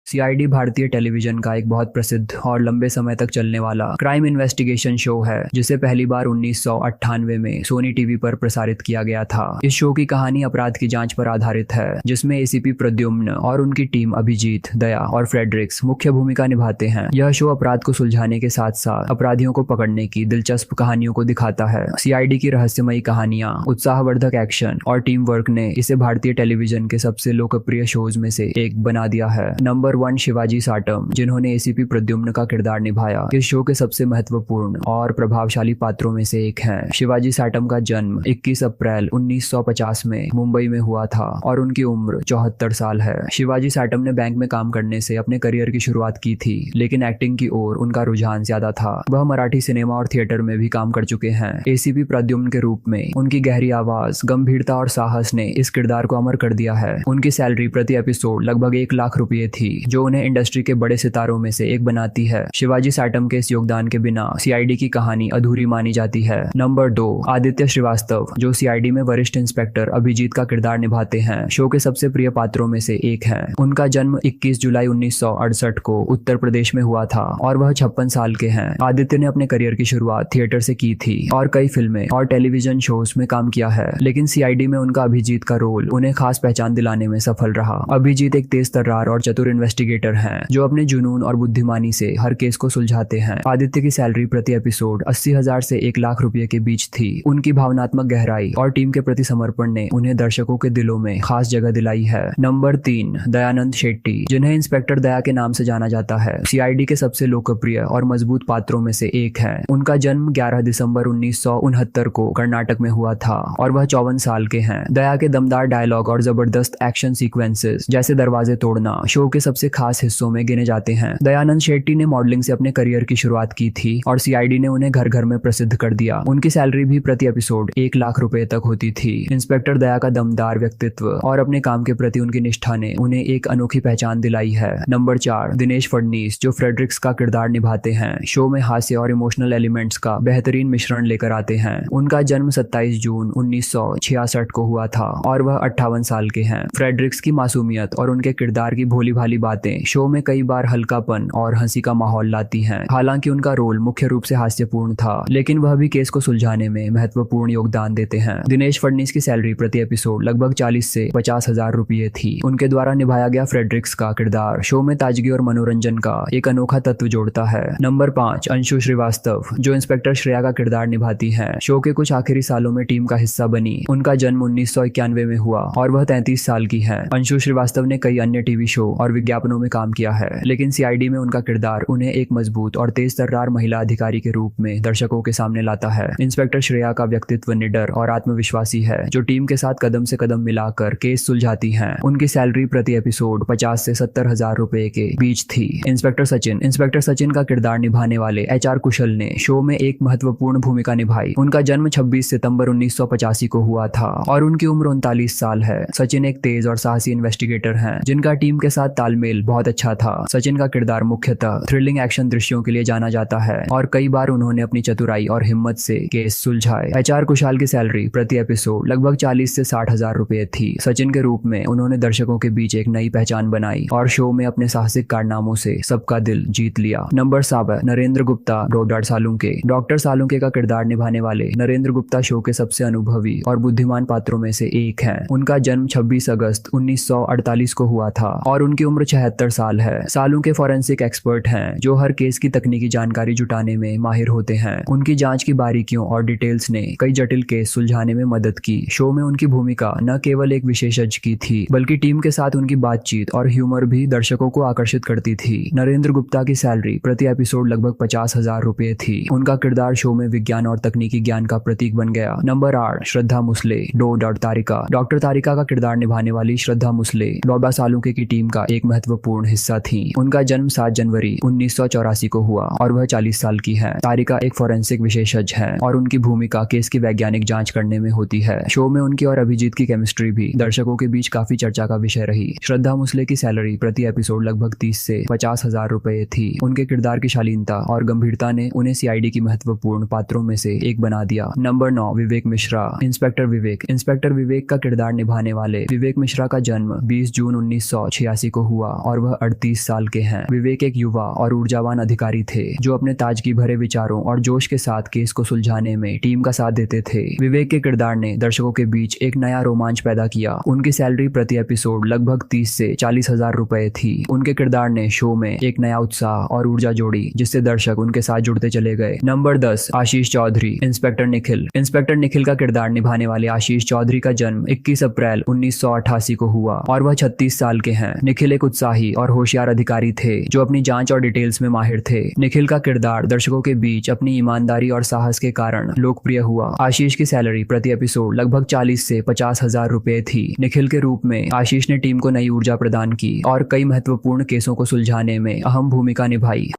CID भारतीय television का एक बहुत प्रसिद्ध और लंबे समय तक चलने वाला क्राइम इन्वेस्टिगेशन शो है जिसे पहली बार 1998 में सोनी टीवी पर प्रसारित किया गया था। इस शो की कहानी अपराध की जांच पर आधारित है जिसमें एसीपी प्रद्युम्न और उनकी टीम अभिजीत, दया और फ्रेडरिक्स मुख्य भूमिका निभाते हैं। यह शो अपराध को सुलझाने के साथ साथ अपराधियों को पकड़ने की दिलचस्प कहानियों को दिखाता है। सीआईडी की रहस्यमयी कहानियां, उत्साहवर्धक एक्शन और टीम वर्क ने इसे भारतीय टेलीविजन के सबसे लोकप्रिय शोज में से एक बना दिया है। नंबर 1 शिवाजी साटम, जिन्होंने एसीपी प्रद्युम्न का किरदार निभाया, इस शो के सबसे महत्वपूर्ण और प्रभावशाली पात्रों में से एक हैं। शिवाजी साटम का जन्म 21 अप्रैल 1950 में मुंबई में हुआ था और उनकी उम्र 74 साल है। शिवाजी साटम ने बैंक में काम करने से अपने करियर की शुरुआत की थी, लेकिन एक्टिंग की ओर उनका रुझान ज्यादा था। वह मराठी सिनेमा और थिएटर में भी काम कर चुके हैं। एसीपी प्रद्युम्न के रूप में उनकी गहरी आवाज, गंभीरता और साहस ने इस किरदार को अमर कर दिया है। उनकी सैलरी प्रति एपिसोड लगभग 1 लाख रुपये थी, जो उन्हें इंडस्ट्री के बड़े सितारों में से एक बनाती है। शिवाजी साटम के इस योगदान के बिना सीआईडी की कहानी अधूरी मानी जाती है। नंबर 2 आदित्य श्रीवास्तव, जो सीआईडी में वरिष्ठ इंस्पेक्टर अभिजीत का किरदार निभाते हैं, शो के सबसे प्रिय पात्रों में से एक हैं। उनका जन्म 21 जुलाई 1968 को उत्तर प्रदेश में हुआ था और वह 56 साल के हैं। आदित्य ने अपने करियर की शुरुआत थिएटर से की थी और कई फिल्में और टेलीविजन शोज में काम किया है, लेकिन सीआईडी में उनका अभिजीत का रोल उन्हें खास पहचान दिलाने में सफल रहा। अभिजीत एक तेज तर्रार और चतुर इन्वेस्टिगेटर हैं जो अपने जुनून और बुद्धिमानी से हर केस को सुलझाते हैं। आदित्य की सैलरी प्रति एपिसोड 80,000 से 1 लाख रुपए के बीच थी। उनकी भावनात्मक गहराई और टीम के प्रति समर्पण ने उन्हें दर्शकों के दिलों में खास जगह दिलाई है। नंबर 3 दयानंद शेट्टी, जिन्हें इंस्पेक्टर दया के नाम से जाना जाता है, सीआईडी के सबसे लोकप्रिय और मजबूत पात्रों में से एक है। उनका जन्म 11 दिसंबर 1969 को कर्नाटक में हुआ था और वह 54 साल के हैं। दया के दमदार डायलॉग और जबरदस्त एक्शन सीक्वेंसेस जैसे दरवाजे तोड़ना शो के सबसे खास हिस्सों में गिने जाते हैं। दयानंद शेट्टी ने मॉडलिंग से अपने करियर की शुरुआत की थी और सीआईडी ने उन्हें घर घर में प्रसिद्ध कर दिया। उनकी सैलरी भी प्रति एपिसोड 1 लाख रुपए तक होती थी। इंस्पेक्टर दया का दमदार व्यक्तित्व और अपने काम के प्रति उनकी निष्ठा ने उन्हें एक अनोखी पहचान दिलाई है। नंबर 4 दिनेश फडनीस, जो फ्रेडरिक्स का किरदार निभाते हैं, शो में हास्य और इमोशनल एलिमेंट्स का बेहतरीन मिश्रण लेकर आते हैं। उनका जन्म 27 जून 1966 को हुआ था और वह 58 साल के हैं। फ्रेडरिक्स की मासूमियत और उनके किरदार की भोली भाली बातें शो में कई बार हल्कापन और हंसी का माहौल लाती हैं। हालांकि उनका रोल मुख्य रूप से हास्यपूर्ण था, लेकिन वह भी केस को सुलझाने में महत्वपूर्ण योगदान देते हैं। दिनेश फडनीस की सैलरी प्रति एपिसोड लगभग 40 से 50,000 रुपये थी। उनके द्वारा निभाया गया फ्रेडरिक्स का किरदार शो में ताजगी और मनोरंजन का एक अनोखा तत्व जोड़ता है। नंबर 5 अंशु श्रीवास्तव, जो इंस्पेक्टर श्रेया का किरदार निभाती हैं, शो के कुछ आखिरी सालों में टीम का हिस्सा बनी। उनका जन्म 1991 में हुआ और वह 33 साल की है। अंशु श्रीवास्तव ने कई अन्य टीवी शो और विज्ञापनों में काम किया है, लेकिन सीआईडी में उनका किरदार उन्हें एक मजबूत और तेज तर्रार महिला अधिकारी के रूप में दर्शकों के सामने लाता है। इंस्पेक्टर श्रेया का व्यक्तित्व निडर और आत्मविश्वासी है, जो टीम के साथ कदम से कदम मिलाकर केस सुलझाती हैं। उनकी सैलरी प्रति एपिसोड 50 से 70,000 रुपए के बीच थी। इंस्पेक्टर सचिन का किरदार निभाने वाले एचआर कुशल ने शो में एक महत्वपूर्ण भूमिका निभाई। उनका जन्म 26 सितंबर 1985 को हुआ था और उनकी उम्र 39 साल है। सचिन एक तेज और साहसी इन्वेस्टिगेटर हैं, जिनका टीम के साथ तालमेल बहुत अच्छा था। सचिन का किरदार मुख्यतः थ्रिलिंग एक्शन दृश्यों के लिए जाना जाता है और कई बार उन्होंने अपनी चतुराई और हिम्मत से केस सुलझाए। एचआर कुशाल की सैलरी प्रति एपिसोड लगभग 40 से 60,000 रुपए थी। सचिन के रूप में उन्होंने दर्शकों के बीच एक नई पहचान बनाई और शो में अपने साहसिक कारनामों से सबका दिल जीत लिया। नंबर 7 नरेंद्र गुप्ता, डॉक्टर सालुंके का किरदार निभाने वाले नरेंद्र गुप्ता शो के सबसे अनुभवी और बुद्धिमान पात्रों में से एक हैं। उनका जन्म 26 अगस्त 1948 को हुआ था और उनकी उम्र 76 साल है। सालुंके फॉरेंसिक एक्सपर्ट हैं, जो हर केस की तकनीकी जानकारी जुटाने में माहिर होते हैं। उनकी जांच की बारीकियों और डिटेल्स ने कई जटिल केस सुलझाने में मदद की। शो में उनकी भूमिका न केवल एक विशेषज्ञ की थी, बल्कि टीम के साथ उनकी बातचीत और ह्यूमर भी दर्शकों को आकर्षित करती थी। नरेंद्र गुप्ता की सैलरी प्रति एपिसोड लगभग 50,000 रुपए थी। उनका किरदार शो में विज्ञान और तकनीकी ज्ञान का प्रतीक बन गया। नंबर 8 श्रद्धा मुसले, डॉक्टर तारिका का किरदार निभाने वाली श्रद्धा मुसले डोडा सालुंके की टीम का एक महत्वपूर्ण हिस्सा थी। उनका जन्म 7 जनवरी 1984 को हुआ और वह 40 साल की है। तारिका एक फोरेंसिक विशेषज्ञ है और उनकी भूमिका केस की वैज्ञानिक जांच करने में होती है। शो में उनकी और अभिजीत की केमिस्ट्री भी दर्शकों के बीच काफी चर्चा का विषय रही। श्रद्धा मुसले की सैलरी प्रति एपिसोड लगभग 30 से 50,000 रुपए थी। उनके किरदार की शालीनता और गंभीरता ने उन्हें सीआईडी की महत्वपूर्ण पात्रों में से एक बना दिया। नंबर 9 विवेक मिश्रा, इंस्पेक्टर विवेक का किरदार निभाने वाले विवेक मिश्रा का जन्म 20 जून 1986 को हुआ और वह 38 साल के हैं। विवेक एक युवा और ऊर्जावान अधिकारी थे जो अपने ताजगी भरे विचारों और जोश के साथ केस को सुलझाने में टीम का साथ देते थे। विवेक के किरदार ने दर्शकों के बीच एक नया रोमांच पैदा किया। उनकी सैलरी प्रति एपिसोड लगभग 30 से 40 हजार रुपए थी। उनके किरदार ने शो में एक नया उत्साह और ऊर्जा जोड़ी जिससे दर्शक उनके साथ जुड़ते चले गए। Number 10, Ashish Chaudhary, inspector Nikhil. Inspector Nikhil का किरदार निभाने वाले आशीष चौधरी का जन्म 21 अप्रैल 1988 को हुआ और वह 36 साल के हैं। निखिल एक उत्साही और होशियार अधिकारी थे जो अपनी जांच और डिटेल्स में माहिर थे। निखिल का किरदार दर्शकों के बीच अपनी ईमानदारी और साहस के कारण लोकप्रिय हुआ। आशीष की सैलरी प्रति एपिसोड लगभग 40 से 50 हजार रुपए थी। निखिल के रूप में आशीष ने टीम को नई ऊर्जा प्रदान की और कई महत्वपूर्ण केसों को सुलझाने में अहम भूमिका निभाई।